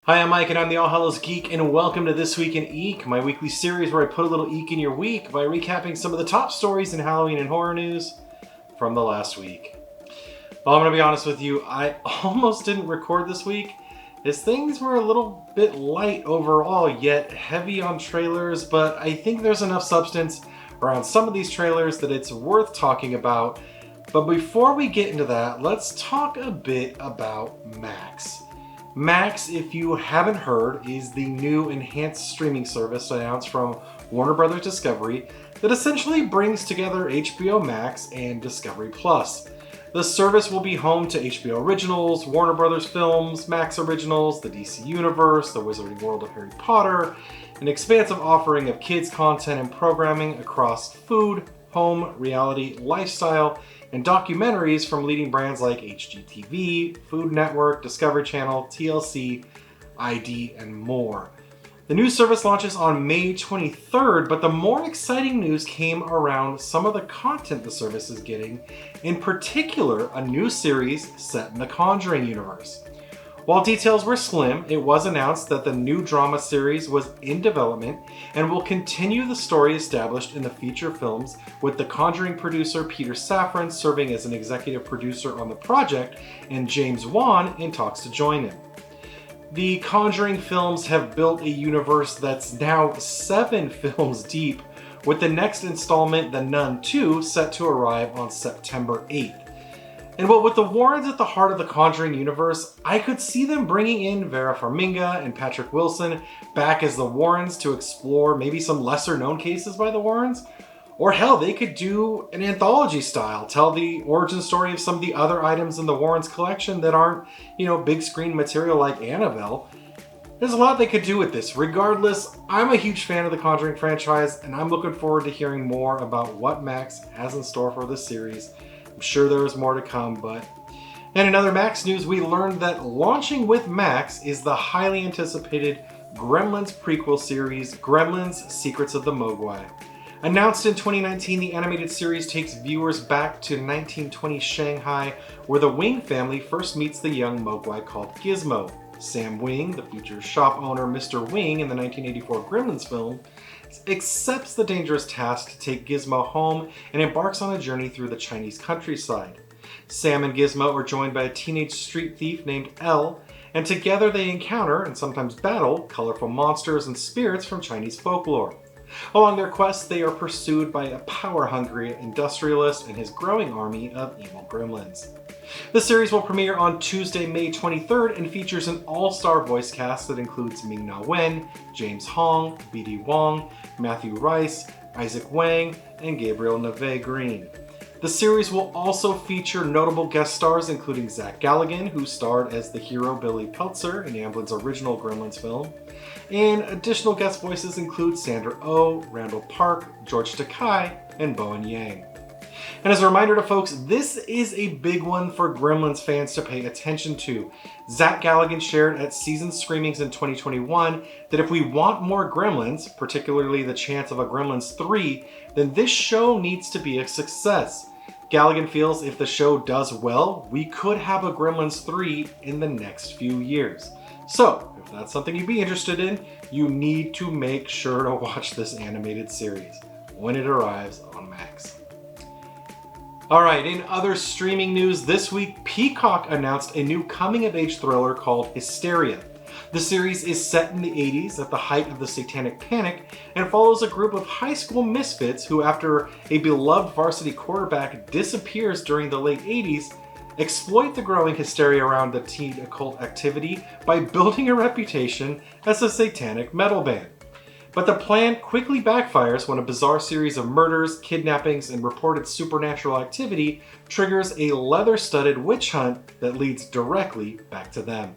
Hi, I'm Mike and I'm the All Hallows Geek, and welcome to This Week in Eek, my weekly series where I put a little eek in your week by recapping some of the top stories in Halloween and horror news from the last week. Well, I'm going to be honest with you, I almost didn't record this week as things were a little bit light overall, yet heavy on trailers, but I think there's enough substance around some of these trailers that it's worth talking about. But before we get into that, let's talk a bit about Max. Max, if you haven't heard, is the new enhanced streaming service announced from Warner Bros. Discovery that essentially brings together HBO Max and Discovery Plus. The service will be home to HBO Originals, Warner Bros. Films, Max Originals, the DC Universe, the Wizarding World of Harry Potter, an expansive offering of kids' content and programming across food, home, reality, lifestyle, and documentaries from leading brands like HGTV, Food Network, Discovery Channel, TLC, ID, and more. The new service launches on May 23rd, but the more exciting news came around some of the content the service is getting, in particular a new series set in the Conjuring universe. While details were slim, it was announced that the new drama series was in development and will continue the story established in the feature films, with the Conjuring producer Peter Safran serving as an executive producer on the project and James Wan in talks to join him. The Conjuring films have built a universe that's now 7 films deep, with the next installment, The Nun 2, set to arrive on September 8th. And well, with the Warrens at the heart of the Conjuring universe, I could see them bringing in Vera Farmiga and Patrick Wilson back as the Warrens to explore maybe some lesser known cases by the Warrens. Or hell, they could do an anthology style, tell the origin story of some of the other items in the Warrens collection that aren't, big screen material like Annabelle. There's a lot they could do with this. Regardless, I'm a huge fan of the Conjuring franchise, and I'm looking forward to hearing more about what Max has in store for this series. I'm sure there is more to come, but... And in other Max news, we learned that launching with Max is the highly anticipated Gremlins prequel series, Gremlins: Secrets of the Mogwai. Announced in 2019, the animated series takes viewers back to 1920 Shanghai, where the Wing family first meets the young Mogwai called Gizmo. Sam Wing, the future shop owner Mr. Wing in the 1984 Gremlins film, accepts the dangerous task to take Gizmo home and embarks on a journey through the Chinese countryside. Sam and Gizmo are joined by a teenage street thief named Elle, and together they encounter, and sometimes battle, colorful monsters and spirits from Chinese folklore. Along their quest, they are pursued by a power-hungry industrialist and his growing army of evil gremlins. The series will premiere on Tuesday, May 23rd, and features an all-star voice cast that includes Ming-Na Wen, James Hong, B.D. Wong, Matthew Rice, Isaac Wang, and Gabriel Neve-Green. The series will also feature notable guest stars including Zach Galligan, who starred as the hero Billy Peltzer in Amblin's original Gremlins film, and additional guest voices include Sandra Oh, Randall Park, George Takei, and Bowen Yang. And as a reminder to folks, this is a big one for Gremlins fans to pay attention to. Zach Galligan shared at Season Screamings in 2021 that if we want more Gremlins, particularly the chance of a Gremlins 3, then this show needs to be a success. Galligan feels if the show does well, we could have a Gremlins 3 in the next few years. So, if that's something you'd be interested in, you need to make sure to watch this animated series when it arrives on Max. Alright, in other streaming news, this week Peacock announced a new coming-of-age thriller called Hysteria. The series is set in the 80s at the height of the Satanic Panic and follows a group of high school misfits who, after a beloved varsity quarterback disappears during the late 80s, exploit the growing hysteria around the teen occult activity by building a reputation as a satanic metal band. But the plan quickly backfires when a bizarre series of murders, kidnappings, and reported supernatural activity triggers a leather-studded witch hunt that leads directly back to them.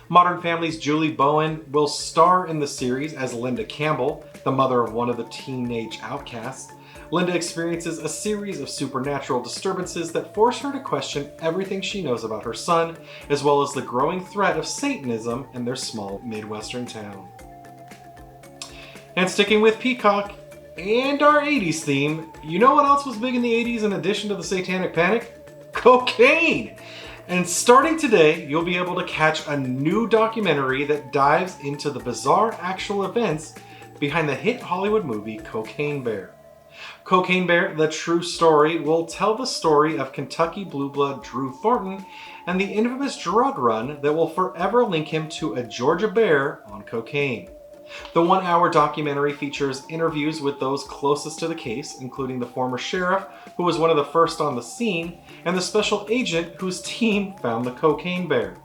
Modern Family's Julie Bowen will star in the series as Linda Campbell, the mother of one of the teenage outcasts. Linda experiences a series of supernatural disturbances that force her to question everything she knows about her son, as well as the growing threat of Satanism in their small Midwestern town. And sticking with Peacock and our 80s theme, you know what else was big in the 80s in addition to the Satanic Panic? Cocaine! And starting today, you'll be able to catch a new documentary that dives into the bizarre actual events behind the hit Hollywood movie Cocaine Bear. Cocaine Bear, the true story, will tell the story of Kentucky blue blood Drew Thornton and the infamous drug run that will forever link him to a Georgia bear on cocaine. The 1-hour documentary features interviews with those closest to the case, including the former sheriff, who was one of the first on the scene, and the special agent whose team found the cocaine bear.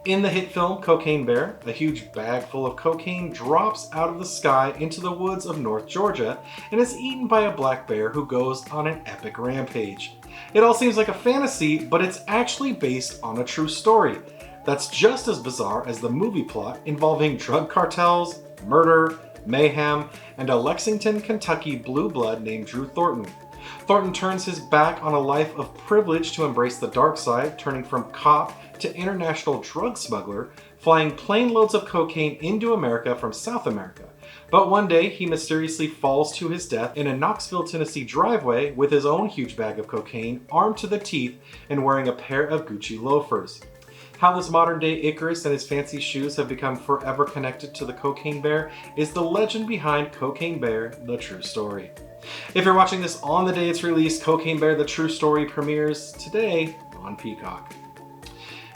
In the hit film Cocaine Bear, a huge bag full of cocaine drops out of the sky into the woods of North Georgia and is eaten by a black bear who goes on an epic rampage. It all seems like a fantasy, but it's actually based on a true story. That's just as bizarre as the movie plot involving drug cartels, murder, mayhem, and a Lexington, Kentucky blue blood named Drew Thornton. Thornton turns his back on a life of privilege to embrace the dark side, turning from cop to international drug smuggler, flying plane loads of cocaine into America from South America. But one day, he mysteriously falls to his death in a Knoxville, Tennessee driveway with his own huge bag of cocaine, armed to the teeth and wearing a pair of Gucci loafers. How this modern-day Icarus and his fancy shoes have become forever connected to the Cocaine Bear is the legend behind Cocaine Bear, the true story. If you're watching this on the day it's released, Cocaine Bear, the true story premieres today on Peacock.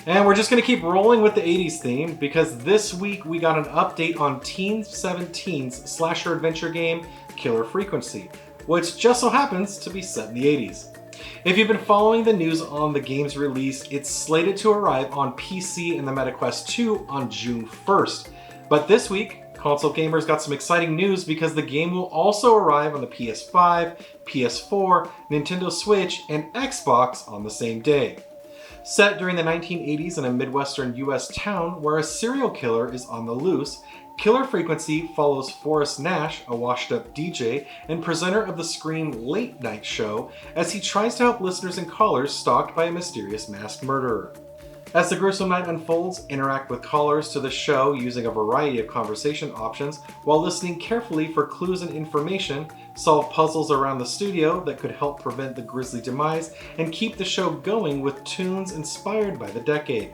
And we're just going to keep rolling with the 80s theme because this week we got an update on Teen 17's slasher adventure game Killer Frequency, which just so happens to be set in the 80s. If you've been following the news on the game's release, it's slated to arrive on PC and the MetaQuest 2 on June 1st. But this week, console gamers got some exciting news because the game will also arrive on the PS5, PS4, Nintendo Switch, and Xbox on the same day. Set during the 1980s in a Midwestern US town where a serial killer is on the loose, Killer Frequency follows Forrest Nash, a washed-up DJ and presenter of the Scream Late Night Show, as he tries to help listeners and callers stalked by a mysterious masked murderer. As the gruesome night unfolds, interact with callers to the show using a variety of conversation options while listening carefully for clues and information, solve puzzles around the studio that could help prevent the grisly demise, and keep the show going with tunes inspired by the decade.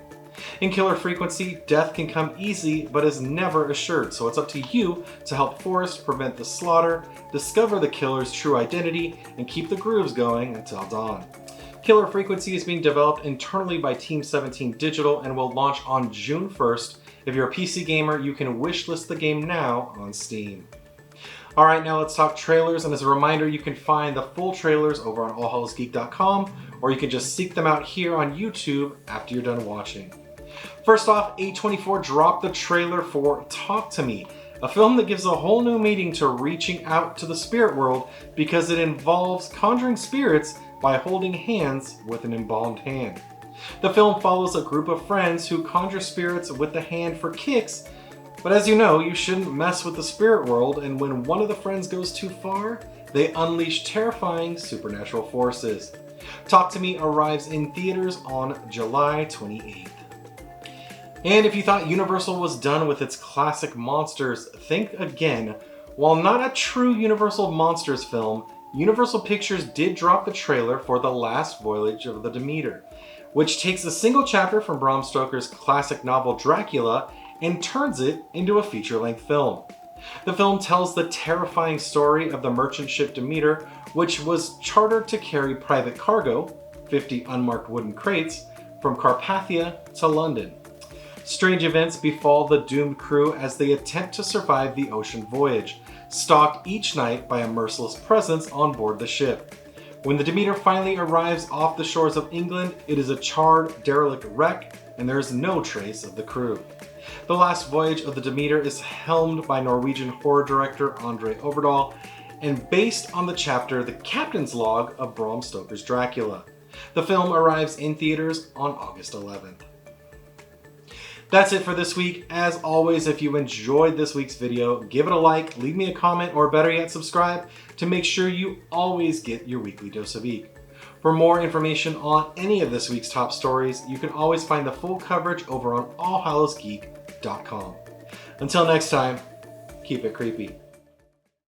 In Killer Frequency, death can come easy but is never assured, so it's up to you to help Forrest prevent the slaughter, discover the killer's true identity, and keep the grooves going until dawn. Killer Frequency is being developed internally by Team 17 Digital and will launch on June 1st. If you're a PC gamer, you can wishlist the game now on Steam. Alright, now let's talk trailers, and as a reminder, you can find the full trailers over on allhallowsgeek.com, or you can just seek them out here on YouTube after you're done watching. First off, A24 dropped the trailer for Talk to Me, a film that gives a whole new meaning to reaching out to the spirit world because it involves conjuring spirits by holding hands with an embalmed hand. The film follows a group of friends who conjure spirits with the hand for kicks, but as you know, you shouldn't mess with the spirit world, and when one of the friends goes too far, they unleash terrifying supernatural forces. Talk to Me arrives in theaters on July 28th. And if you thought Universal was done with its classic monsters, think again. While not a true Universal Monsters film, Universal Pictures did drop the trailer for The Last Voyage of the Demeter, which takes a single chapter from Bram Stoker's classic novel Dracula and turns it into a feature-length film. The film tells the terrifying story of the merchant ship Demeter, which was chartered to carry private cargo, 50 unmarked wooden crates, from Carpathia to London. Strange events befall the doomed crew as they attempt to survive the ocean voyage, stalked each night by a merciless presence on board the ship. When the Demeter finally arrives off the shores of England, it is a charred, derelict wreck, and there is no trace of the crew. The Last Voyage of the Demeter is helmed by Norwegian horror director Andre Overdahl, and based on the chapter The Captain's Log of Bram Stoker's Dracula. The film arrives in theaters on August 11th. That's it for this week. As always, if you enjoyed this week's video, give it a like, leave me a comment, or better yet, subscribe to make sure you always get your weekly dose of Geek. For more information on any of this week's top stories, you can always find the full coverage over on allhallowsgeek.com. Until next time, keep it creepy.